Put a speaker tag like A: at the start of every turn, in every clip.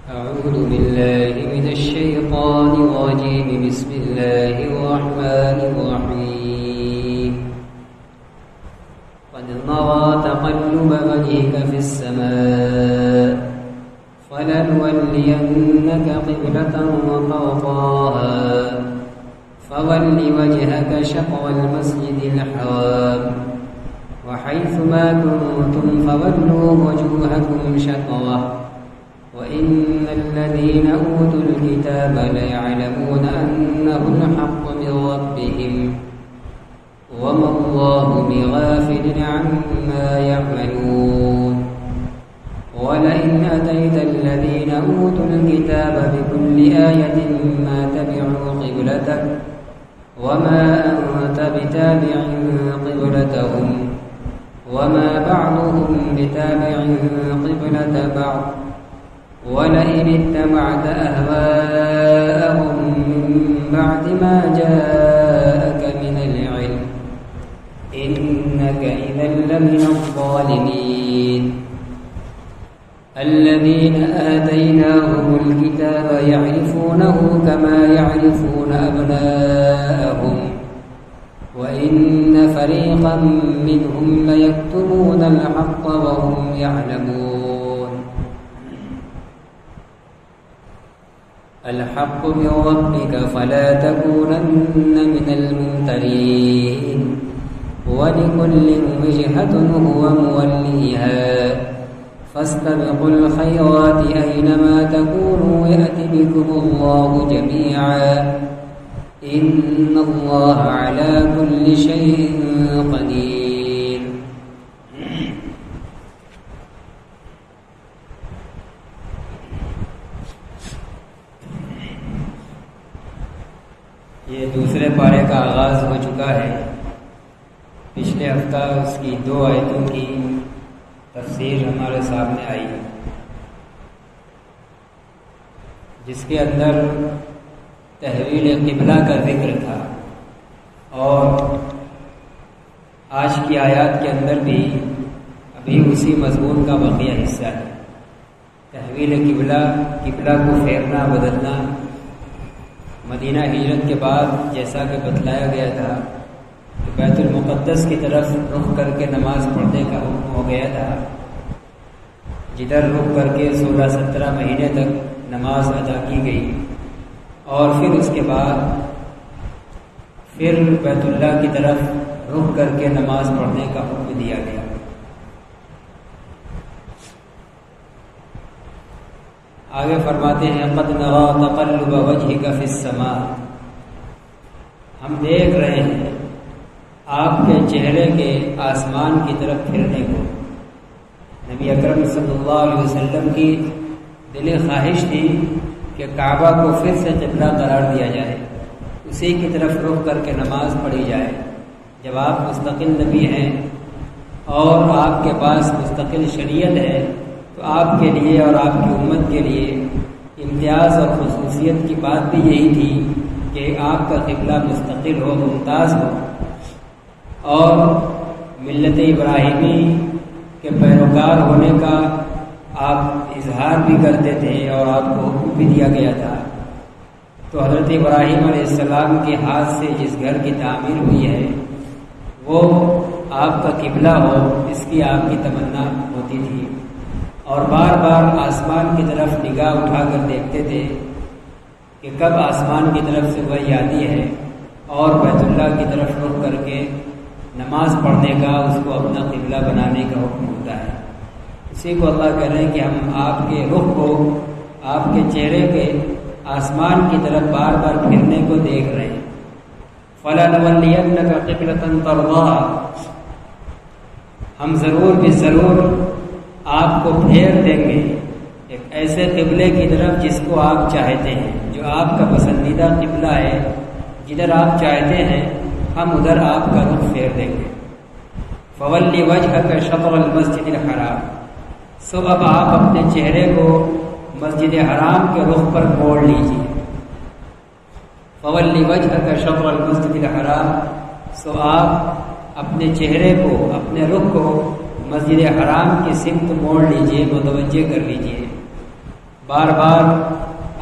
A: أعوذ بالله من الشيطان الرجيم. بسم الله الرحمن الرحيم. قد نرى تقلب وجهك في السماء فلنولينك قبلة ترضاها فول وجهك شطر المسجد الحرام وحيث ما كنتم فولوا وجوهكم شطره وإن الذين أوتوا الكتاب ليعلمون أنه الحق من ربهم وما الله بغافل عما يعملون. ولئن أتيت الذين أوتوا الكتاب بكل آية ما تبعوا قبلتك وما أنت بتابع قبلتهم وما بعضهم بتابع قبلة بعض ولئن اتبعت أهواءهم من بعد ما جاءك من العلم إنك إذا لمن الظالمين. الذين آتيناهم الكتاب يعرفونه كما يعرفون أبناءهم وإن فريقا منهم ليكتمون الحق وهم يعلمون. الحق من ربك فلا تكونن من الممترين ولكل وجهة هو موليها فاستبقوا الخيرات أينما تكونوا يأت بكم الله جميعا إن الله على كل شيء قدير.
B: یہ دوسرے پارے کا آغاز ہو چکا ہے. پچھلے ہفتہ اس کی 2 آیتوں کی تفسیر ہمارے سامنے آئی جس کے اندر تحویل قبلہ کا ذکر تھا اور آج کی آیات کے اندر بھی ابھی اسی مضمون کا بقیہ حصہ ہے. تحویل قبلہ کو پھیرنا بدلنا مدینہ ہجرت کے بعد جیسا کہ بتلایا گیا تھا کہ بیت المقدس کی طرف رخ کر کے نماز پڑھنے کا حکم ہو گیا تھا، جدھر رخ کر کے 16-17 مہینے تک نماز ادا کی گئی اور پھر اس کے بعد پھر بیت اللہ کی طرف رخ کر کے نماز پڑھنے کا حکم دیا گیا. آگے فرماتے ہیں قد نرى تقلب وجهك في السماء. ہم دیکھ رہے ہیں آپ کے چہرے کے آسمان کی طرف پھرنے کو. نبی اکرم صلی اللہ علیہ وسلم کی دل خواہش تھی کہ کعبہ کو پھر سے قبلہ قرار دیا جائے، اسی کی طرف رخ کر کے نماز پڑھی جائے. جب آپ مستقل نبی ہیں اور آپ کے پاس مستقل شریعت ہے تو آپ کے لیے اور آپ کی امت کے لیے امتیاز اور خصوصیت کی بات بھی یہی تھی کہ آپ کا قبلہ مستقل ہو، ممتاز ہو. اور ملت ابراہیمی کے پیروکار ہونے کا آپ اظہار بھی کرتے تھے اور آپ کو حکم بھی دیا گیا تھا. تو حضرت ابراہیم علیہ السلام کے ہاتھ سے جس گھر کی تعمیر ہوئی ہے وہ آپ کا قبلہ ہو، اس کی آپ کی تمنا ہوتی تھی اور بار بار آسمان کی طرف نگاہ اٹھا کر دیکھتے تھے کہ کب آسمان کی طرف سے وحی آتی ہے اور بیت اللہ کی طرف رخ کر کے نماز پڑھنے کا، اس کو اپنا قبلہ بنانے کا حکم ہوتا ہے. اسی کو اللہ کہہ رہے ہیں کہ ہم آپ کے رخ کو، آپ کے چہرے کے آسمان کی طرف بار بار پھرنے کو دیکھ رہے ہیں. فَلَنُوَلِّيَنَّكَ قِبْلَةً تَرْضَاهَا. ہم ضرور بھی ضرور آپ کو پھیر دیں گے ایک ایسے قبلے کی طرف جس کو آپ چاہتے ہیں، جو آپ کا پسندیدہ قبلہ ہے، جدھر آپ چاہتے ہیں ہم ادھر آپ کا رخ پھیر دیں گے. فَوَلِّ وَجْهَكَ شَطْرَ الْمَسْجِدِ الْحَرَامِ. سو اب آپ اپنے چہرے کو مسجد حرام کے رخ پر موڑ لیجیے. فَوَلِّ وَجْهَكَ شَطْرَ الْمَسْجِدِ الْحَرَامِ. سو آپ اپنے چہرے کو، اپنے رخ کو مسجد حرام کی سمت موڑ لیجئے، متوجہ کر لیجئے. بار بار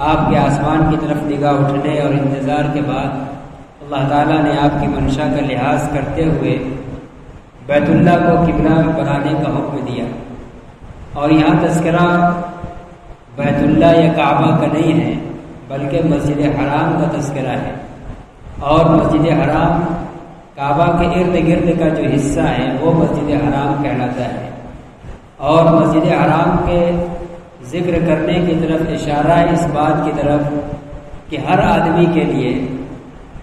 B: آپ کے آسمان کی طرف نگاہ اٹھنے اور انتظار کے بعد اللہ تعالیٰ نے آپ کی منشا کا لحاظ کرتے ہوئے بیت اللہ کو قبلہ بنانے کا حکم دیا۔ اور یہاں تذکرہ بیت اللہ یا کعبہ کا نہیں ہے بلکہ مسجد حرام کا تذکرہ ہے، اور مسجد حرام کعبہ کے ارد گرد کا جو حصہ ہے وہ مسجد حرام کہلاتا ہے۔ اور مسجد حرام کے ذکر کرنے کی طرف اشارہ ہے اس بات کی طرف کہ ہر آدمی کے لیے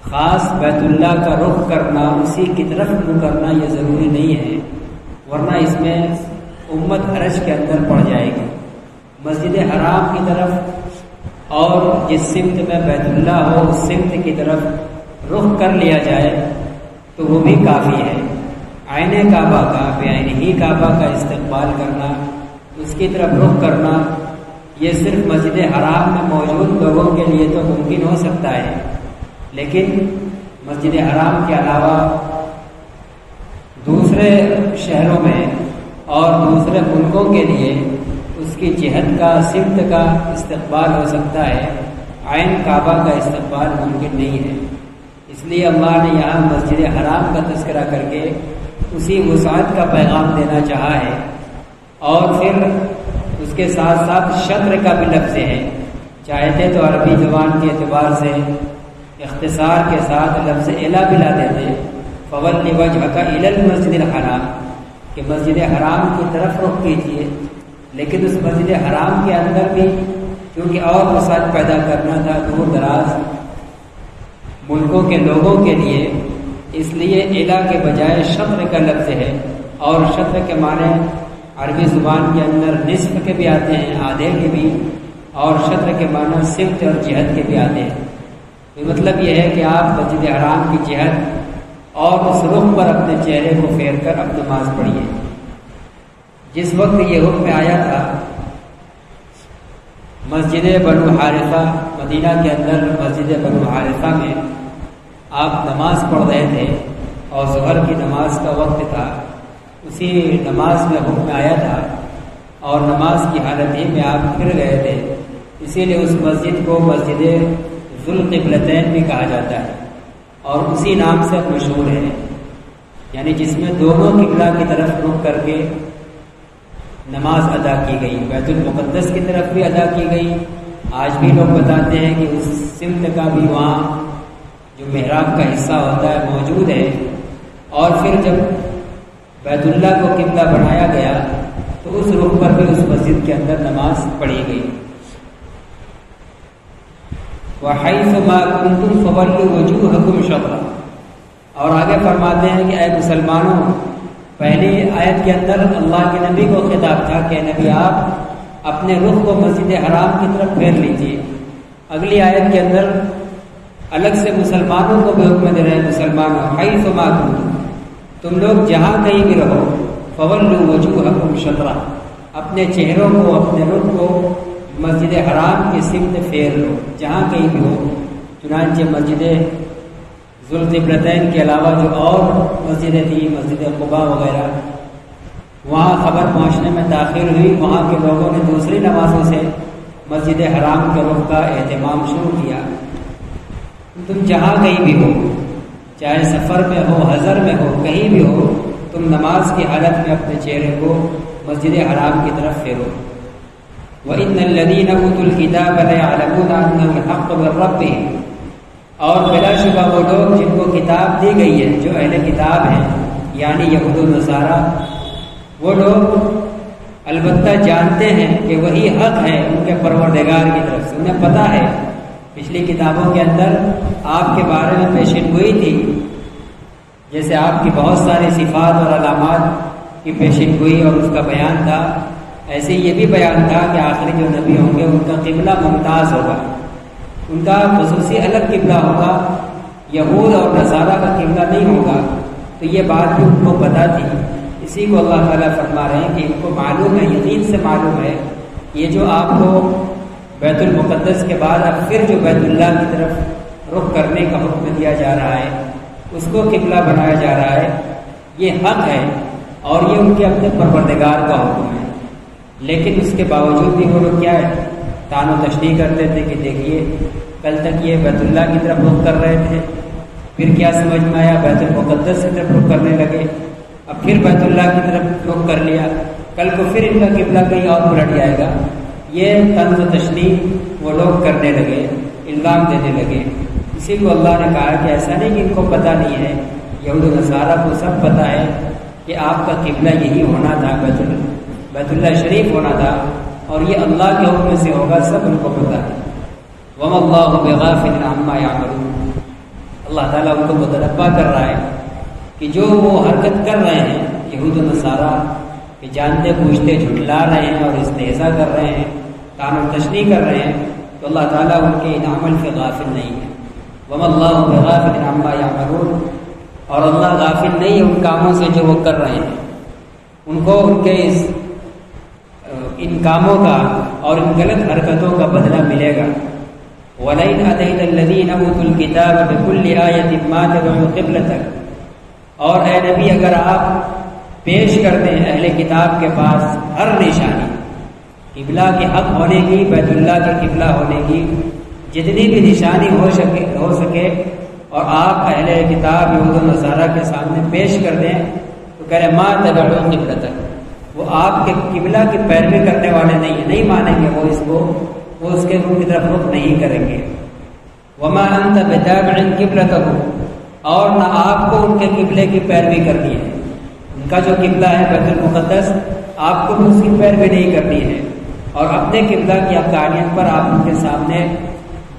B: خاص بیت اللہ کا رخ کرنا، اسی کی طرف منہ کرنا یہ ضروری نہیں ہے، ورنہ اس میں امت حرج کے اندر پڑ جائے گی۔ مسجد حرام کی طرف اور جس سمت میں بیت اللہ ہو اس سمت کی طرف رخ کر لیا جائے تو وہ بھی کافی ہے۔ عین کعبہ کا بعین ہی کعبہ کا استقبال کرنا، اس کی طرف رخ کرنا، یہ صرف مسجد حرام میں موجود لوگوں کے لیے تو ممکن ہو سکتا ہے، لیکن مسجد حرام کے علاوہ دوسرے شہروں میں اور دوسرے ملکوں کے لیے اس کی جہت کا سمت کا استقبال ہو سکتا ہے، عین کعبہ کا استقبال ممکن نہیں ہے۔ اس لیے اللہ نے یہاں مسجد حرام کا تذکرہ کر کے اسی وسعت کا پیغام دینا چاہا ہے، اور پھر اس کے ساتھ ساتھ شطر کا بھی لفظ ہے، چاہتے تو عربی زبان کے اعتبار سے اختصار کے ساتھ لفظ الا بلا دیتے، فولی وجہک الی المسجد الحرام، کہ مسجد حرام کی طرف رخ کیجیے، لیکن اس مسجد حرام کے اندر بھی کیونکہ اور وسعت پیدا کرنا تھا دور دراز ملکوں کے لوگوں کے لیے، اس لیے الا کے بجائے شطر کا لفظ ہے، اور شطر کے معنی عربی زبان کے اندر نصف کے بھی آتے ہیں، آدھے کے بھی، اور شطر کے معنی سمت اور جہت کے بھی آتے ہیں۔ مطلب یہ ہے کہ آپ مسجد حرام کی جہت اور اس رخ پر اپنے چہرے کو پھیر کر اب نماز پڑھیے۔ جس وقت یہ حکم آیا تھا مسجد بنو حارثہ، مدینہ کے اندر مسجد بنو حارثہ میں آپ نماز پڑھ رہے تھے اور ظہر کی نماز کا وقت تھا، اسی نماز میں حکم آیا تھا اور نماز کی حالت ہی میں آپ پھر گئے تھے، اسی لیے اس مسجد کو مسجد ذوالقبلتین بھی کہا جاتا ہے اور اسی نام سے مشہور ہے، یعنی جس میں دونوں قبلہ کی طرف رخ کر کے نماز ادا کی گئی، بیت المقدس کی طرف بھی ادا کی گئی۔ آج بھی لوگ بتاتے ہیں کہ اس سمت کا بھی وہاں جو محراب کا حصہ ہوتا ہے موجود ہے، اور پھر جب بیت اللہ کو قبلہ بنایا گیا تو اس رخ پر بھی اس مسجد کے اندر نماز پڑھی گئی۔ وَحَيْثُ مَا كُنْتُمْ فَوَلُّوا وُجُوهَكُمْ شَطْرَهُ، اور آگے فرماتے ہیں کہ اے مسلمانوں، پہلی آیت کے اندر اللہ کے نبی کو خطاب تھا کہ نبی آپ اپنے رخ کو مسجد حرام کی طرف پھیر لیجیے۔ اگلی آیت کے اندر الگ سے مسلمانوں کو بھی حکم دے رہے ہیں، مسلمانوں حیث ما کنتم، تم لوگ جہاں کہیں بھی رہو، فولوا وجوہکم شطرہ، اپنے چہروں کو اپنے رخ کو مسجد حرام کی سمت پھیر لو، جہاں کہیں بھی ہو۔ چنانچہ مسجد ذوالقبلتین کے علاوہ جو اور مسجدیں تھیں، مسجد قباء وغیرہ، وہاں خبر پہنچنے میں تاخیر ہوئی، وہاں کے لوگوں نے دوسری نمازوں سے مسجد حرام کے رخ کا اہتمام شروع کیا۔ تم جہاں کہیں بھی ہو، چاہے سفر میں ہو، حضر میں ہو، کہیں بھی ہو، تم نماز کی حالت میں اپنے چہرے کو مسجد حرام کی طرف پھیرو۔ وَإِنَّ الَّذِينَ أُوتُوا الْكِتَابَ لَيَعْلَمُونَ أَنَّهُ الْحَقُّ مِنْ رَبِّهِمْ، اور بلا شبہ وہ لوگ جن کو کتاب دی گئی ہے، جو اہل کتاب ہیں یعنی یہود و نصارہ، وہ لوگ البتہ جانتے ہیں کہ وہی حق ہے ان کے پروردگار کی طرف سے۔ انہیں پتہ ہے، پچھلی کتابوں کے اندر آپ کے بارے میں پیشین گوئی تھی، جیسے آپ کی بہت ساری صفات اور علامات کی پیشین گوئی اور اس کا بیان تھا، ایسے یہ بھی بیان تھا کہ آخری جو نبی ہوں گے ان کا قبلہ ممتاز ہوگا، ان کا خصوصی الگ قبلہ ہوگا، یہود اور نصارہ کا قبلہ نہیں ہوگا۔ تو یہ بات بھی ان کو پتہ تھی، اسی کو اللہ تعالیٰ فرما رہے ہیں کہ ان کو معلوم ہے، یقین سے معلوم ہے، یہ جو آپ کو بیت المقدس کے بعد اب پھر جو بیت اللہ کی طرف رخ کرنے کا حکم دیا جا رہا ہے، اس کو قبلہ بنایا جا رہا ہے، یہ حق ہے اور یہ ان کے اپنے پروردگار کا حکم ہے۔ لیکن اس کے باوجود بھی وہ لوگ کیا ہے، تان و تشریح کرتے تھے کہ دیکھیے کل تک یہ بیت اللہ کی طرف رخ کر رہے تھے، پھر کیا سمجھ میں آیا بیت المقدس کی طرف رخ کرنے لگے، اب پھر بیت اللہ کی طرف رخ کر لیا، کل کو پھر ان کا قبلہ کہیں اور پلٹ جائے گا۔ یہ طنز و تشریح وہ لوگ کرنے لگے، الزام دینے لگے۔ اسی کو اللہ نے کہا کہ ایسا نہیں کہ ان کو پتہ نہیں ہے، یہود و نصارہ کو سب پتہ ہے کہ آپ کا قبلہ یہی ہونا تھا، بیت اللہ شریف ہونا تھا، اور یہ اللہ کے حکم سے ہوگا، سب ان کو پتہ ہے۔ وَمَا اللَّهُ بِغَافِلٍ عَمَّا يَعْمَلُونَ، اللہ تعالیٰ ان کو متنبہ کر رہا ہے کہ جو وہ حرکت کر رہے ہیں یہود و نصارہ، کہ جانتے پوچھتے جھٹلا رہے ہیں اور استہزاء کر رہے ہیں، طعن و تشنیع کر رہے ہیں، تو اللہ تعالیٰ ان کے ان عمل سے غافل نہیں ہے۔ وَمَا اللَّهُ بِغَافِلٍ عَمَّا يَعْمَلُونَ، اور اللہ غافل نہیں ہے ان کاموں سے جو وہ کر رہے ہیں، ان کو ان کے ان کاموں کا اور ان غلط حرکتوں کا بدلہ ملے گا۔ وَلَئِنْ أَتَيْتَ الَّذِينَ أُوتُوا الْكِتَابَ بِكُلِّ آيَةٍ مَا تَبِعُوا قِبْلَتَكَ، اور اے نبی اگر آپ پیش کر دیں اہل کتاب کے پاس ہر نشانی قبلہ کے حق ہونے کی، بیت اللہ کے قبلہ ہونے کی، جتنی بھی نشانی ہو سکے اور آپ اہل کتاب یہود و نصارہ کے سامنے پیش کر دیں، تو کہہ رہے مَا تَبِعُوا قِبْلَتَكَ، وہ آپ کے قبلہ کی پیروی کرنے والے نہیں ہیں، نہیں مانیں گے وہ اس کے رخ کی طرف رخ نہیں کریں گے۔ وَمَا أَنْتَ بِتَابِعٍ قِبْلَتَهُ، اور نہ آپ کو ان کے قبلے کی پیروی کرنی ہے، ان کا جو قبلہ ہے بیت المقدس، آپ کو بھی اس کی پیروی نہیں کرنی ہے، اور اپنے قبلہ کی افغانیت پر آپ ان کے سامنے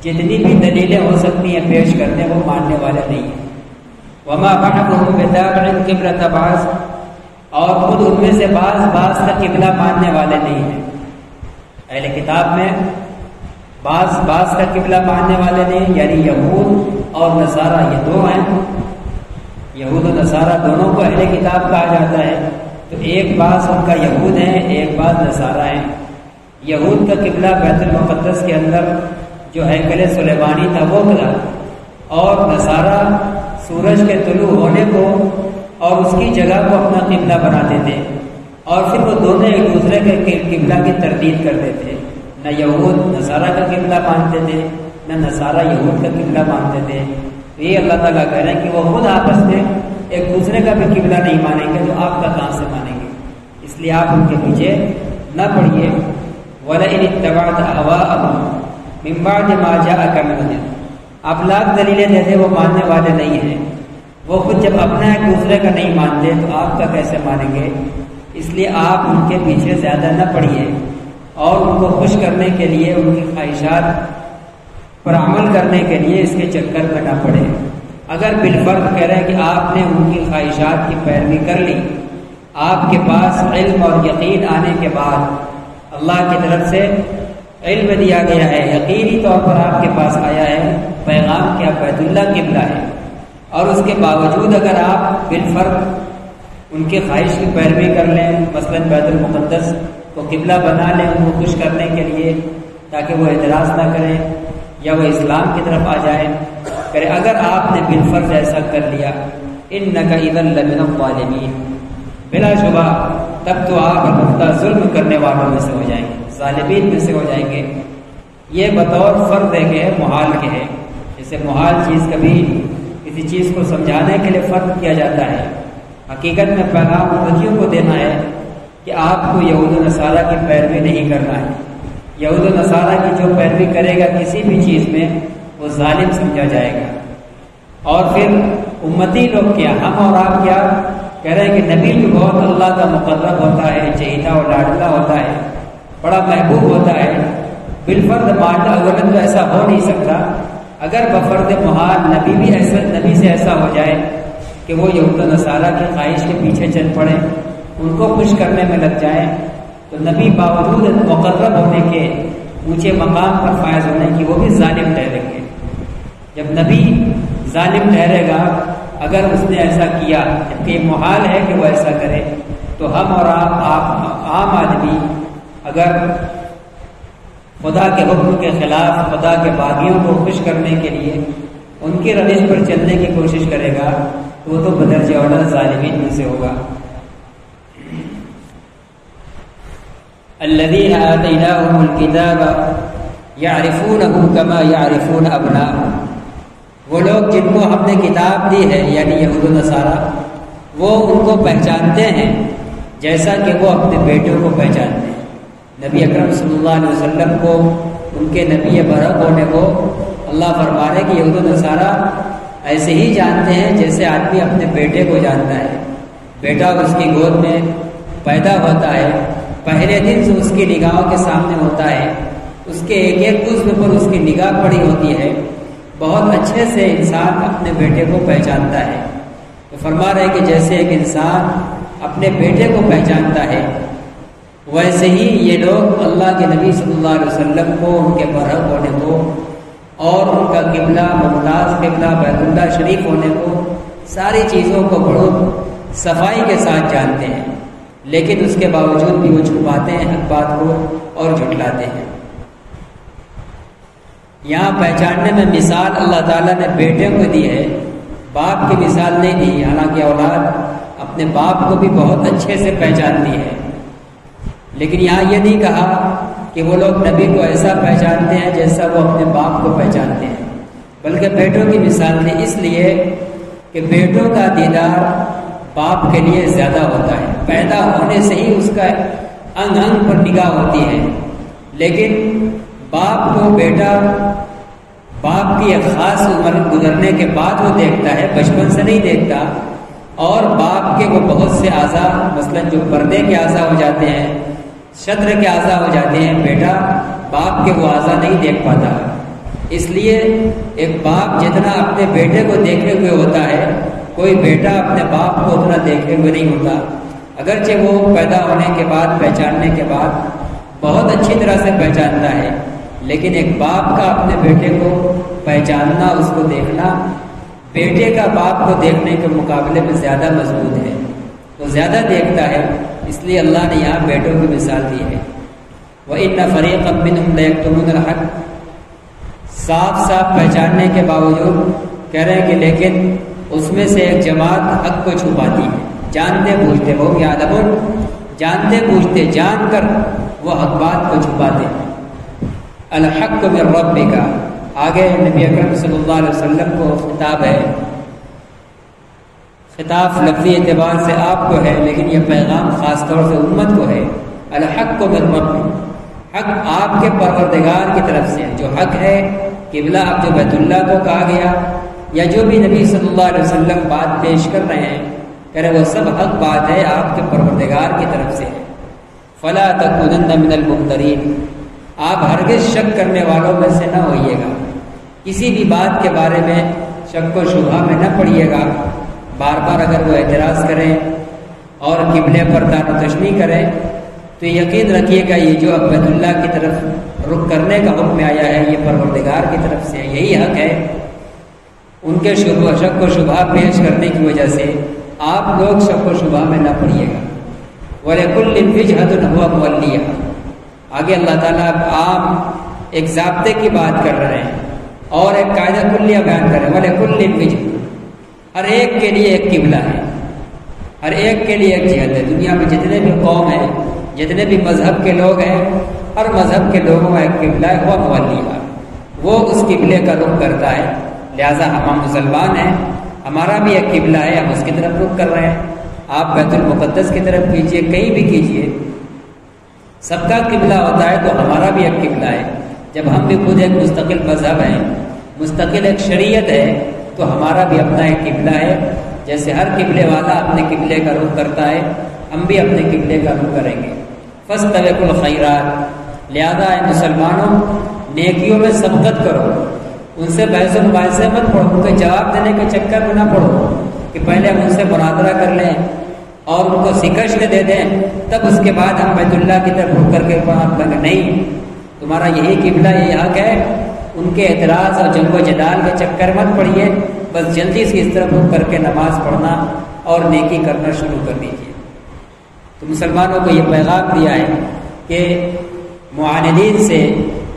B: جتنی بھی دلیلیں ہو سکتی ہیں پیش کرنے، وہ ماننے والے نہیں ہیں۔ وَمَا بَعْضُهُمْ بِتَابِعٍ قِبْلَةَ بَعْضٍ، اور خود ان میں سے بعض کا قبلہ ماننے والے نہیں ہیں۔ اہل کتاب میں بعض کا قبلہ ماننے والے نہیں، یعنی یہود اور نصارہ یہ دو ہیں، یہود و نصارہ دونوں کو اہل کتاب کہا جاتا ہے، تو ایک بعض ان کا یہود ہیں، ایک بعض نصارہ ہیں۔ یہود کا قبلہ بیت المقدس کے اندر جو ہیکل سلیمانی تھا وہ تھا، اور نصارہ سورج کے طلوع ہونے کو اور اس کی جگہ کو اپنا قبلہ بناتے تھے، اور پھر وہ دونوں ایک دوسرے کے قبلہ کی تردید کرتے تھے، نہ یہود نصارہ کا قبلہ مانتے تھے، نہ نصارہ یہود کا قبلہ مانتے تھے۔ تو یہ اللہ تعالیٰ کہہ رہے ہیں کہ وہ خود آپس میں ایک دوسرے کا بھی قبلہ نہیں مانیں گے، تو آپ کا کہاں سے مانیں گے؟ اس لیے آپ ان کے پیچھے نہ پڑیے۔ وَلَئِنِ اتَّبَعْتَ أَهْوَاءَهُمْ مِن بَعْدِ مَا جَاءَكَ مِنَ الْعِلْمِ، آپ لاکھ دلیلیں دیتے وہ ماننے والے نہیں ہیں، وہ خود جب اپنا ایک دوسرے کا نہیں مانتے تو آپ کا کیسے مانیں گے؟ اس لیے آپ ان کے پیچھے زیادہ نہ پڑیے، اور ان کو خوش کرنے کے لیے، ان کی خواہشات پر عمل کرنے کے لیے اس کے چکر میں نہ پڑے۔ اگر بالفرض کہہ رہے ہیں کہ آپ نے ان کی خواہشات کی پیروی کر لی، آپ کے پاس علم اور یقین آنے کے بعد اللہ کی طرف سے علم دیا گیا ہے، یقینی طور پر آپ کے پاس آیا ہے پیغام کہ آپ بیت اللہ قبلہ ہے، اور اس کے باوجود اگر آپ بالفرض ان کی خواہش کی پیروی کر لیں، مثلا بیت المقدس کو قبلہ بنا لیں ان کو خوش کرنے کے لیے تاکہ وہ اعتراض نہ کریں یا وہ اسلام کی طرف آ جائیں، اگر آپ نے بالفرض ایسا کر لیا، اِنَّكَ إِذًا لَمِنَ الظَّالِمِينَ، بلا شبہ تب تو آپ البتہ ظلم کرنے والوں میں سے ہو جائیں گے، ظالمین میں سے ہو جائیں گے۔ یہ بطور فرض ہے کہ محال کے ہے، جیسے محال چیز کبھی کسی چیز کو سمجھانے کے لیے فرض کیا جاتا ہے، حقیقت میں پیغام امتیوں کو دینا ہے کہ آپ کو یہود و نصارہ کی پیروی نہیں کرنا ہے۔ یہود و نصارہ کی جو پیروی کرے گا کسی بھی چیز میں وہ ظالم سمجھا جائے گا۔ اور پھر امتی لوگ کیا، ہم اور آپ کیا کہہ رہے ہیں کہ نبی بھی بہت اللہ کا مقرب ہوتا ہے، چہیتا اور لاڈلا ہوتا ہے، بڑا محبوب ہوتا ہے، بالفرض ماننا غلط تو ایسا ہو نہیں سکتا۔ اگر بفرض محال نبی سے ایسا ہو جائے کہ وہ یہود و نصارہ کی خواہش کے پیچھے چل پڑے، ان کو خوش کرنے میں لگ جائیں، تو نبی باوجود مقرب ہونے کے، اونچے مقام پر فائز ہونے کی، وہ بھی ظالم ٹھہریں گے۔ جب نبی ظالم ٹھہرے گا اگر اس نے ایسا کیا، جبکہ یہ محال ہے کہ وہ ایسا کرے، تو ہم اور آپ عام آدمی اگر خدا کے حکم کے خلاف خدا کے باغیوں کو خوش کرنے کے لیے ان کی روش پر چلنے کی کوشش کرے گا تو وہ تو بدرجہ اولا ظالمین میں سے ہوگا۔ الذين آتيناهم الكتاب یعرفونہ کما یعرفون ابناءہم، وہ لوگ جن کو ہم نے کتاب دی ہے یعنی یہود و نصارہ، وہ ان کو پہچانتے ہیں جیسا کہ وہ اپنے بیٹوں کو پہچانتے ہیں۔ نبی اکرم صلی اللہ علیہ وسلم کو ان کے نبی برحق ہونے کو اللہ فرما رہے کہ یہود و نصارہ ایسے ہی جانتے ہیں جیسے آدمی اپنے بیٹے کو جانتا ہے۔ بیٹا اس کی گود میں پیدا ہوتا ہے، پہلے دن سے اس کی نگاہوں کے سامنے ہوتا ہے، اس کے ایک ایک عضو پر اس کی نگاہ پڑی ہوتی ہے، بہت اچھے سے انسان اپنے بیٹے کو پہچانتا ہے۔ تو فرما رہے کہ جیسے ایک انسان اپنے بیٹے کو پہچانتا ہے، ویسے ہی یہ لوگ اللہ کے نبی صلی اللہ علیہ وسلم کو، ان کے برحق ہونے کو اور ان کا قبلہ ممتاز قبلہ بیت اللہ شریف ہونے کو، ساری چیزوں کو بڑوں صفائی کے ساتھ جانتے ہیں، لیکن اس کے باوجود بھی وہ چھپاتے ہیں حق بات کو اور جھٹلاتے ہیں۔ یہاں پہچاننے میں مثال اللہ تعالیٰ نے بیٹے کو دی ہے، باپ کی مثال نہیں دی، حالانکہ اولاد اپنے باپ کو بھی بہت اچھے سے پہچانتی ہے، لیکن یہاں یہ نہیں کہا کہ وہ لوگ نبی کو ایسا پہچانتے ہیں جیسا وہ اپنے باپ کو پہچانتے ہیں، بلکہ بیٹوں کی مثال دی اس لیے کہ بیٹوں کا دیدار باپ کے لیے زیادہ ہوتا ہے، پیدا ہونے سے ہی اس کا انگ انگ پر نگاہ ہوتی ہے، لیکن باپ کو بیٹا باپ کی ایک خاص عمر گزرنے کے بعد وہ دیکھتا ہے، بچپن سے نہیں دیکھتا، اور باپ کے وہ بہت سے اعضاء مثلا جو پردے کے اعضاء ہو جاتے ہیں، شطر کے اعضاء ہو جاتے ہیں، بیٹا باپ کے وہ اعضاء نہیں دیکھ پاتا۔ اس لیے ایک باپ جتنا اپنے بیٹے کو دیکھے ہوئے ہوتا ہے، کوئی بیٹا اپنے باپ کو اتنا دیکھے ہوئے نہیں ہوتا، اگرچہ وہ پیدا ہونے کے بعد پہچاننے کے بعد بہت اچھی طرح سے پہچانتا ہے، لیکن ایک باپ کا اپنے بیٹے کو پہچاننا، اس کو دیکھنا، بیٹے کا باپ کو دیکھنے کے مقابلے میں زیادہ مضبوط ہے، وہ زیادہ دیکھتا ہے، اس لیے اللہ نے یہاں بیٹوں کی مثال دی ہے۔ وَإِنَّ فَرِيقًا مِّنْهُمْ لَيَكْتُمُونَ الْحَقَّ، صاف صاف پہچاننے کے باوجود کہہ رہے ہیں کہ لیکن اس میں سے ایک جماعت حق کو چھپاتی ہے، جانتے بوجھتے، وہ یعلمون، جانتے بوجھتے جان کر وہ حق بات کو چھپاتے ہیں۔ الحق من ربک، آگے نبی اکرم صلی اللہ علیہ وسلم کو خطاب ہے، خطاب لفظی اعتبار سے آپ کو ہے، لیکن یہ پیغام خاص طور سے امت کو ہے۔ الحق من ربک، حق آپ کے پروردگار کی طرف سے، جو حق ہے قبلہ اب جو بیت اللہ کو کہا گیا، یا جو بھی نبی صلی اللہ علیہ وسلم بات پیش کر رہے ہیں، کہہ رہے وہ سب حق بات ہے، آپ کے پروردگار کی طرف سے ہے۔ فلا تکونن من الممترین، آپ ہرگز شک کرنے والوں میں سے نہ ہوئیے گا، کسی بھی بات کے بارے میں شک و شبہ میں نہ پڑیے گا، بار بار اگر وہ اعتراض کریں اور قبلے پر دان و تشنیع کریں تو یقین رکھیے گا یہ جو اب بیت اللہ کی طرف رخ کرنے کا حکم آیا ہے یہ پروردگار کی طرف سے ہے، یہی حق ہے۔ ان کے شک و شبہ پیش کرنے کی وجہ سے آپ لوگ شک و شبہ میں نہ پڑیے گا۔ وَلِكُلٍّ وِجْهَةٌ هُوَ مُوَلِّيهَا، آگے اللہ تعالیٰ عام ایک ضابطے کی بات کر رہے ہیں اور ایک قاعدہ کلیہ بیان کر رہے ہیں۔ وَلِكُلٍّ وِجْهَةٌ، ہر ایک کے لیے ایک قبلہ ہے، ہر ایک کے لیے ایک جہت ہے۔ دنیا میں جتنے بھی قوم ہیں، جتنے بھی مذہب کے لوگ ہیں، ہر مذہب کے لوگوں کا ایک قبلہ ہے، وہ مولیہ، وہ اس قبلے کا رخ کرتا ہے۔ لہٰذا ہم مسلمان ہیں، ہمارا بھی ایک قبلہ ہے، ہم اس کی طرف رخ کر رہے ہیں۔ آپ بیت المقدس کی طرف کیجئے، کہیں بھی کیجئے، سب کا قبلہ ہوتا ہے، تو ہمارا بھی ایک قبلہ ہے۔ جب ہم بھی خود ایک مستقل مذہب ہیں، مستقل ایک شریعت ہے، تو ہمارا بھی اپنا ایک قبلہ ہے۔ جیسے ہر قبلے والا اپنے قبلے کا رخ کرتا ہے، ہم بھی اپنے قبلے کا رخ کریں گے۔ فاستبقوا الخیرات، لہذا اے مسلمانوں نیکیوں میں سبقت کرو، ان سے بحث و مباحثے مت پڑھو، ان کو جواب دینے کے چکر میں نہ پڑھو کہ پہلے ہم ان سے مناظرہ کر لیں اور ان کو شکست دے دیں، تب اس کے بعد ہم بیت اللہ کی طرف رخ کر کے نہیں، تمہارا یہی قبلہ، یہ حق ہے۔ ان کے اعتراض اور جنگ و جدال کے چکر مت پڑیے، بس جلدی سے اس طرف رخ کر کے نماز پڑھنا اور نیکی کرنا شروع کر دیجیے۔ تو مسلمانوں کو یہ پیغام دیا ہے کہ معاندین سے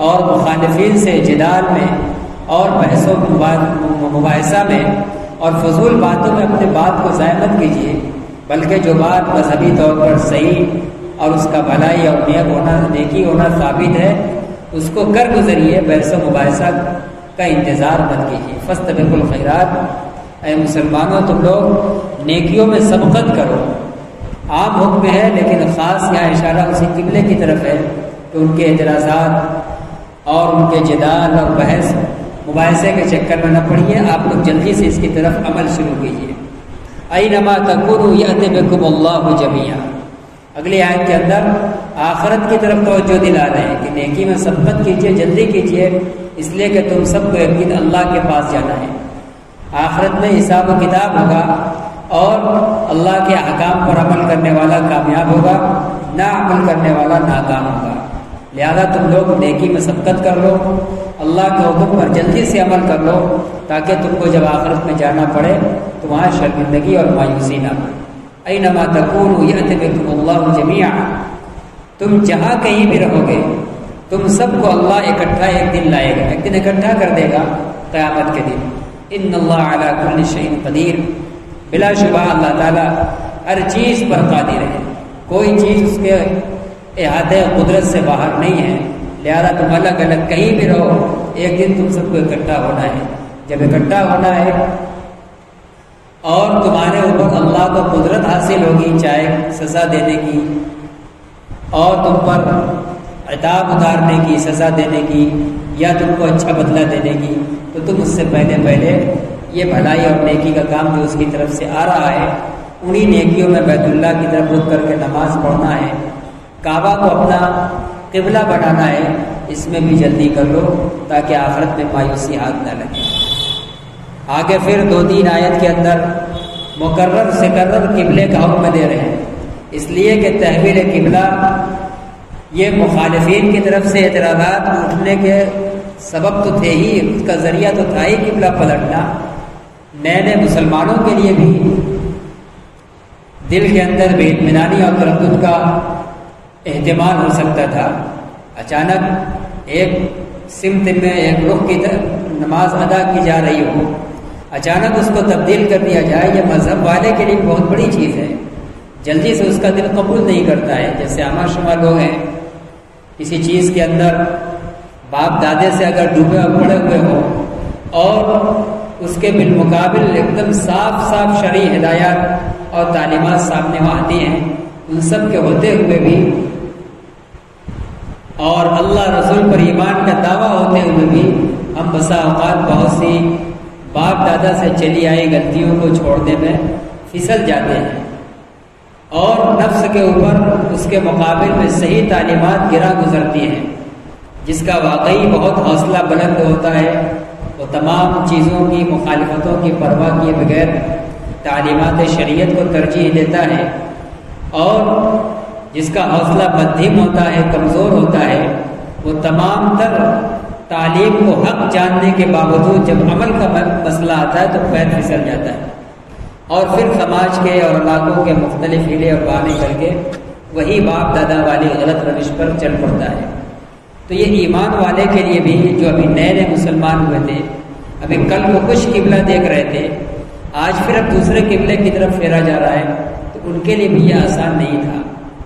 B: اور مخالفین سے جدال میں اور بحث و مباحثہ میں اور فضول باتوں میں اپنے بات کو ضائع مت کیجیے، بلکہ جو بات مذہبی طور پر صحیح اور اس کا بھلائی اور نیک ہونا، نیکی ہونا ثابت ہے، اس کو کر گزریے، بحث و مباحثہ کا انتظار مت کیجیے۔ فاستبقوا الخیرات، اے مسلمانوں تم لوگ نیکیوں میں سبقت کرو۔ عام حکم ہے لیکن خاص یہاں اشارہ اسی قبلے کی طرف ہے کہ ان کے اعتراضات اور ان کے جدال اور بحث مباحثے کے چکر میں نہ پڑیے، آپ لوگ جلدی سے اس کی طرف عمل شروع کیجیے۔ اینما تکونوا یأتی بکم اللہ جمیعا، اگلی آیت کے اندر آخرت کی طرف توجہ دلا رہے ہیں کہ نیکی میں سبقت کیجیے، جلدی کیجیے، اس لیے کہ تم سب کو ایک دن اللہ کے پاس جانا ہے۔ آخرت میں حساب و کتاب ہوگا اور اللہ کے احکام پر عمل کرنے والا کامیاب ہوگا، نہ عمل کرنے والا ناکام ہوگا۔ لہذا تم لوگ نیکی میں سبقت کر لو، اللہ کے حکم پر جلدی سے عمل کر لو، تاکہ تم کو جب آخرت میں جانا پڑے تو وہاں شرمندگی اور مایوسی نہ ہو۔ اینما تکونوا یأتی بکم اللہ جمیعا، تم جہاں کہیں بھی رہو گے تم سب کو اللہ اکٹھا ایک دن لائے گا، ایک دن اکٹھا کر دے گا قیامت کے دن۔ ان اللہ علی کل شیء قدیر، بلا شبہ اللہ تعالیٰ ہر چیز پر قادر ہے، کوئی چیز اس کے احاطے قدرت سے باہر نہیں ہے۔ لہذا تم الگ الگ کہیں بھی رہو، ایک دن تم سب کو اکٹھا ہونا ہے۔ جب اکٹھا ہونا ہے اور تمہارے اوپر اللہ کو قدرت حاصل ہوگی، چاہے سزا دینے کی اور تم پر عتاب اتارنے کی، سزا دینے کی، یا تم کو اچھا بدلہ دینے کی، تو تم اس سے پہلے یہ بھلائی اور نیکی کا کام جو اس کی طرف سے آ رہا ہے، انہی نیکیوں میں بیت اللہ کی طرف رک کر کے نماز پڑھنا ہے، کعبہ کو اپنا قبلہ بنانا ہے، اس میں بھی جلدی کر لو تاکہ آخرت میں مایوسی ہاتھ نہ لگے۔ آگے پھر 2-3 آیت کے اندر مقرر سکرر قبلے کا حکم دے رہے ہیں، اس لیے کہ تحویل قبلہ یہ مخالفین کی طرف سے اعتراضات اٹھنے کے سبب تو تھے ہی، اس کا ذریعہ تو تھا ہی قبلہ پلٹنا۔ نئے مسلمانوں کے لیے بھی دل کے اندر بے اطمینانی اور تردد کا احتمال ہو سکتا تھا۔ اچانک ایک سمت میں ایک رخ کی نماز ادا کی جا رہی ہو، اچانک اس کو تبدیل کر دیا جائے، یہ مذہب والے کے لیے بہت بڑی چیز ہے، جلدی سے اس کا دل قبول نہیں کرتا ہے۔ جیسے عامہ شمار لوگ ہیں، کسی چیز کے اندر باپ دادے سے اگر ڈوبے اور پڑے ہوئے ہوں اور اس کے بالمقابل ایک دم صاف شرعی ہدایات اور تعلیمات سامنے آتی ہیں، ان سب کے ہوتے ہوئے بھی اور اللہ رسول پر ایمان کا دعویٰ ہوتے ہوئے بھی ہم بسا اوقات بہت سی باپ دادا سے چلی آئی غلطیوں کو چھوڑنے میں پھسل جاتے ہیں، اور نفس کے اوپر اس کے مقابل میں صحیح تعلیمات گرا گزرتی ہیں، جس کا واقعی بہت حوصلہ بلند ہوتا ہے۔ وہ تمام چیزوں کی مخالفتوں کی پرواہ کیے بغیر تعلیمات شریعت کو ترجیح دیتا ہے، اور جس کا حوصلہ بدھیم ہوتا ہے، کمزور ہوتا ہے، وہ تمام تر تعلیم کو حق جاننے کے باوجود جب عمل کا مسئلہ آتا ہے تو پیر پھسل جاتا ہے، اور پھر سماج کے اور علاقوں کے مختلف ہیلے اور بہانے کر کے وہی باپ دادا والی غلط روش پر چل پڑتا ہے۔ تو یہ ایمان والے کے لیے بھی جو ابھی نئے مسلمان ہوئے تھے، ابھی کل کو کچھ قبلہ دیکھ رہے تھے، آج پھر اب دوسرے قبلے کی طرف پھیرا جا رہا ہے، تو ان کے لیے بھی یہ آسان نہیں تھا۔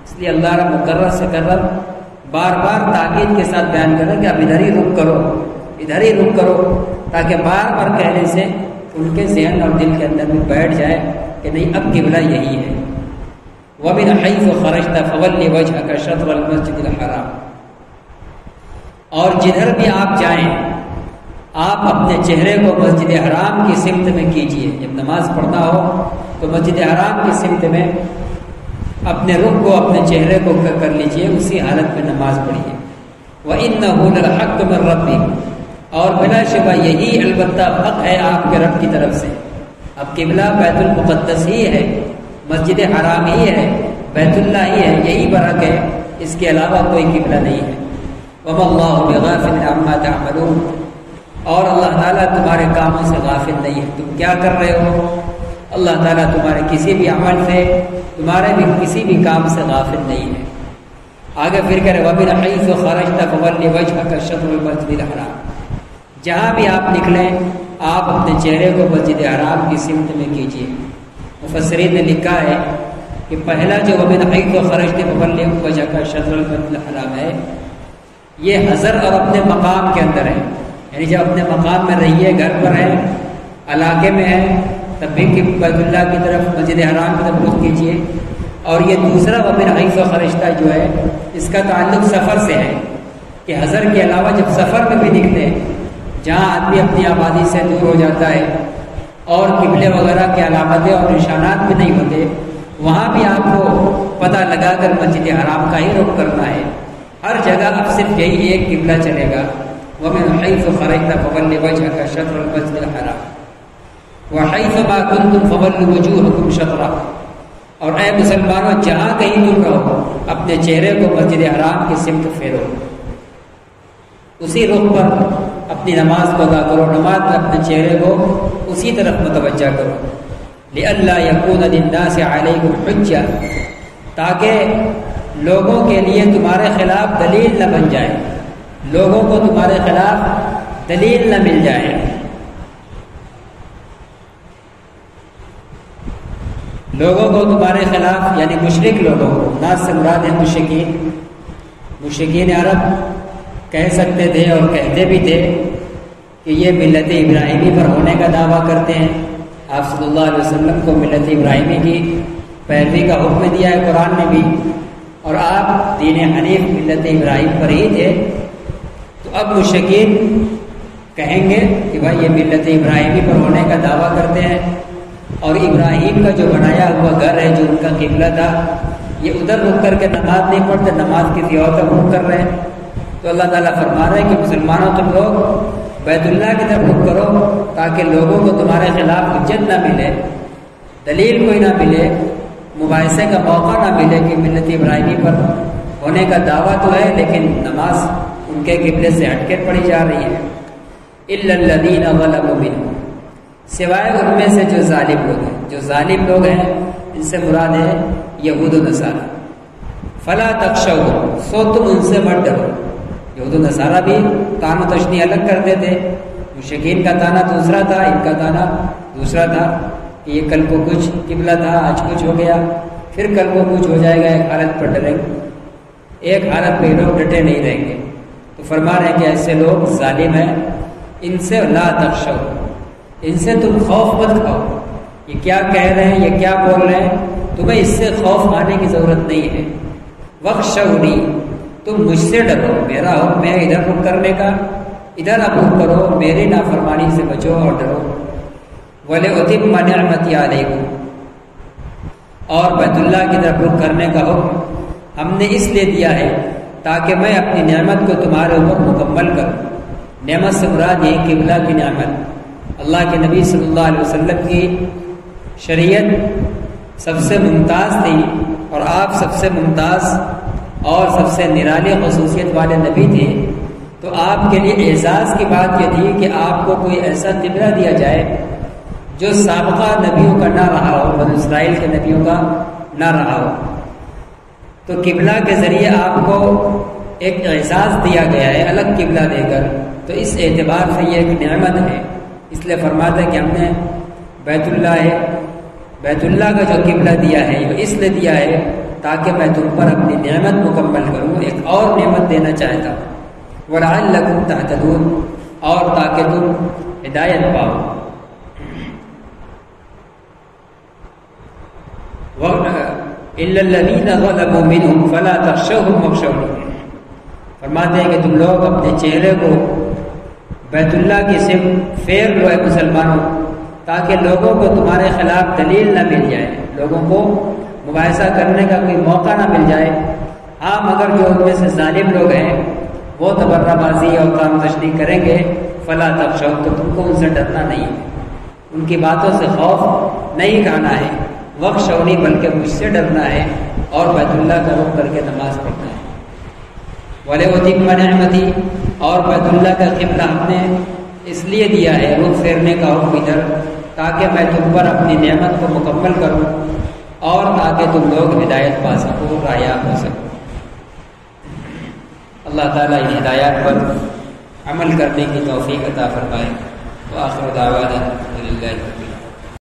B: اس لیے اللہ رب مقرر سے بار بار تاکید کے ساتھ بیان کر رہا کہ اب ادھر ہی رک کرو، تاکہ بار بار کہنے سے ان کے ذہن اور دل کے اندر بھی بیٹھ جائے کہ نہیں، اب قبلہ یہی ہے۔ وَمِنْ حَيْثُ خَرَجْتَ فَوَلِّ وَجْهَكَ شَطْرَ الْمَسْجِدِ الْحَرَامِ، اور جدھر بھی آپ جائیں آپ اپنے چہرے کو مسجد حرام کی سمت میں کیجیے۔ جب نماز پڑھنا ہو تو مسجد حرام کی سمت میں اپنے رخ کو، اپنے چہرے کو کر لیجیے، اسی حالت میں نماز پڑھیے۔ وَإِنَّهُ لَلْحَقُّ مِنْ رَبِّكَ، اور بلا شبہ یہی البتہ حق ہے آپ کے رب کی طرف سے۔ اب قبلہ بیت المقدس ہی ہے، مسجد حرام ہی ہے، بیت اللہ ہی ہے، یہی برحق ہے، اس کے علاوہ کوئی قبلہ نہیں ہے۔ وَمَا اللَّهُ بِغَافِلٍ عَمَّا تَعْمَلُونَ، اور اللہ تعالیٰ تمہارے کاموں سے غافل نہیں ہے، تم کیا کر رہے ہو، اللہ تعالیٰ تمہارے کسی بھی عمل سے، تمہارے بھی کسی بھی کام سے غافل نہیں ہے۔ آگے پھر کہہ رہے وَمِنْ حَيْثُ خَرَجْتَ فَوَلِّ وَجْهَكَ شَطْرَ الْمَسْجِدِ الْحَرَامِ، جہاں بھی آپ نکلیں آپ اپنے چہرے کو مسجد حرام کی سمت میں کیجیے۔ مفسرین نے لکھا ہے کہ پہلا جو وَمِنْ حَيْثُ خَرَجْتَ فَوَلِّ وَجْهَكَ شَطْرَ الْمَسْجِدِ الْحَرَامِ ہے، یہ حضر اور اپنے مقام کے اندر ہے، یعنی جب اپنے مقام میں رہیے، گھر پر ہے، علاقے میں ہے، تب بھی بیت اللہ کی طرف، مسجد حرام کی طرف رخ کیجیے۔ اور یہ دوسرا ومن حیث خرجتا جو ہے، اس کا تعلق سفر سے ہے کہ حضر کے علاوہ جب سفر میں بھی نکلے، جہاں آدمی اپنی آبادی سے دور ہو جاتا ہے اور قبلے وغیرہ کے علامتیں اور نشانات بھی نہیں ہوتے، وہاں بھی آپ کو پتہ لگا کر مسجد حرام کا ہی رخ کرنا ہے۔ ہر جگہ اب صرف یہی ایک قبلہ چلے گا، وَمِنْ حَيْثُ خَرَجْتَ فَوَلِّ وَجْهَكَ شَطْرَ الْمَسْجِدِ الْحَرَامِ وَحَيْثُ مَا كُنْتُمْ فَوَلُّوا وُجُوهَكُمْ شَطْرَهُ۔ اور اے مسلمانوں، جہاں کہیں تم رہو، اپنے چہرے کو مسجد حرام کی سمت پھیرو، اسی رخ پر اپنی نماز کو ادا کرو، نماز میں اپنے چہرے کو اسی طرف متوجہ کرو۔ لِأَلَّا يَكُونَ لِلنَّاسِ عَلَيْكُمْ حُجَّةٌ، تاکہ لوگوں کے لیے تمہارے خلاف دلیل نہ بن جائے، لوگوں کو تمہارے خلاف دلیل نہ مل جائے۔ لوگوں کو تمہارے خلاف یعنی مشرک لوگوں کو، ناس سے مراد ہے مشرکین۔ مشرکین عرب کہہ سکتے تھے اور کہتے بھی تھے کہ یہ ملت ابراہیمی پر ہونے کا دعویٰ کرتے ہیں۔ آپ صلی اللہ علیہ وسلم کو ملت ابراہیمی کی پیروی کا حکم دیا ہے قرآن نے بھی، اور آپ دین حنیف ملت ابراہیم پر ہی تھے۔ تو اب مشرکین کہیں گے کہ بھائی یہ ملت ابراہیمی پر ہونے کا دعویٰ کرتے ہیں، اور ابراہیم کا جو بنایا ہوا گھر ہے، جو ان کا قبلہ تھا، یہ ادھر رک کر کے نماز نہیں پڑھتے، نماز کسی اور کا رخ کر رہے ہیں۔ تو اللہ تعالیٰ فرما رہے ہیں کہ مسلمانوں تم لوگ بیت اللہ کی طرف رخ کرو، تاکہ لوگوں کو تمہارے خلاف حجت نہ ملے، دلیل کوئی نہ ملے، مباحثے کا موقع نہ ملے کہ ملت ابراہیمی پر ہونے کا دعویٰ تو ہے لیکن نماز ان کے قبلے سے ہٹ کے پڑھی جا رہی ہے۔ إِلَّا الَّذِينَ ظَلَمُوا مِنْهُمْ، سوائے ان میں سے جو ظالم لوگ ہیں، جو ظالم لوگ ہیں ان سے مراد ہے یہود و نصارہ۔ فَلَا تَخْشَوْهُمْ، سو تم ان سے مت ڈرو۔ یہود و نصارہ بھی تان و تشنیع الگ کرتے تھے، مشرکین کا تانا دوسرا تھا، ان کا تانا دوسرا تھا کہ یہ کل کو کچھ قبلہ تھا، آج کچھ ہو گیا، پھر کل کو کچھ ہو جائے گا، ایک حالت پر ڈریں گے، ایک حالت پہ لوگ ڈٹے نہیں رہیں گے۔ تو فرما رہے ہیں کہ ایسے لوگ ظالم ہیں، ان سے لا تخشو، ان سے تم خوف مت کھاؤ۔ یہ کیا کہہ رہے ہیں، یہ کیا بول رہے ہیں، تمہیں اس سے خوف کھانے کی ضرورت نہیں ہے۔ وَخْشَوْنِی، تم مجھ سے ڈرو، میرا حکم ہے ادھر رخ کرنے کا، ادھر اب رخ کرو، میری نافرمانی سے بچو اور ڈرو۔ وَلِأُتِمَّ نِعْمَتِی عَلَیکُم، اور بیت اللہ کی طرف رخ کرنے کا حکم ہم نے اس لیے دیا ہے تاکہ میں اپنی نعمت کو تمہارے اوپر مکمل کروں۔ نعمت سے مراد یہی قبلہ کی نعمت، اللہ کے نبی صلی اللہ علیہ وسلم کی شریعت سب سے ممتاز تھی، اور آپ سب سے ممتاز اور سب سے نرالی خصوصیت والے نبی تھے۔ تو آپ کے لیے اعزاز کی بات یہ تھی کہ آپ کو کوئی ایسا قبلہ دیا جائے جو سابقہ نبیوں کا نہ رہا ہو، بنی اسرائیل کے نبیوں کا نہ رہا ہو۔ تو قبلہ کے ذریعے آپ کو ایک اعزاز دیا گیا ہے الگ قبلہ دے کر، تو اس اعتبار سے یہ ایک نعمت ہے۔ اس لیے فرماتے ہیں کہ ہم نے بیت اللہ کا جو قبلہ دیا ہے یہ اس لیے دیا ہے تاکہ میں تم پر اپنی نعمت مکمل کروں، ایک اور نعمت دینا چاہتا ہوں۔ وَلَعَلَّكُمْ تَهْتَدُونَ، اور تاکہ تم ہدایت پاؤ۔ إِلَّا الَّذِينَ ظَلَمُوا مِنْهُمْ فَلَا تَخْشَوْهُمْ وَاخْشَوْنِي، فرماتے ہیں کہ تم لوگ اپنے چہرے کو بیت اللہ کی سمت پھیر لو اے مسلمانوں، تاکہ لوگوں کو تمہارے خلاف دلیل نہ مل جائے، لوگوں کو مباحثہ کرنے کا کوئی موقع نہ مل جائے۔ ہاں مگر جو ان میں سے ظالم لوگ ہیں وہ تبرہ بازی اور کام تشریح کریں گے، فلا تخشوا، تو تم کو ان سے ڈرنا نہیں ہے، ان کی باتوں سے خوف نہیں کھانا ہے۔ وخشونی، بلکہ مجھ سے ڈرنا ہے اور بیت اللہ کا رخ کر کے نماز پڑھنا ہے۔ وَلِأُتِمَّ نِعْمَتِی، اور بیت اللہ کا قبلہ ہم نے اس لیے دیا ہے رخ پھیرنے کا حکم ادھر، تاکہ میں تم پر اپنی نعمت کو مکمل کروں اور تاکہ تم لوگ ہدایت پا سکو، کامیاب ہو سکو۔ اللہ تعالیٰ ان ہدایات پر عمل کرنے کی توفیق عطا فرمائے۔ وآخر دعوانا الحمد للہ۔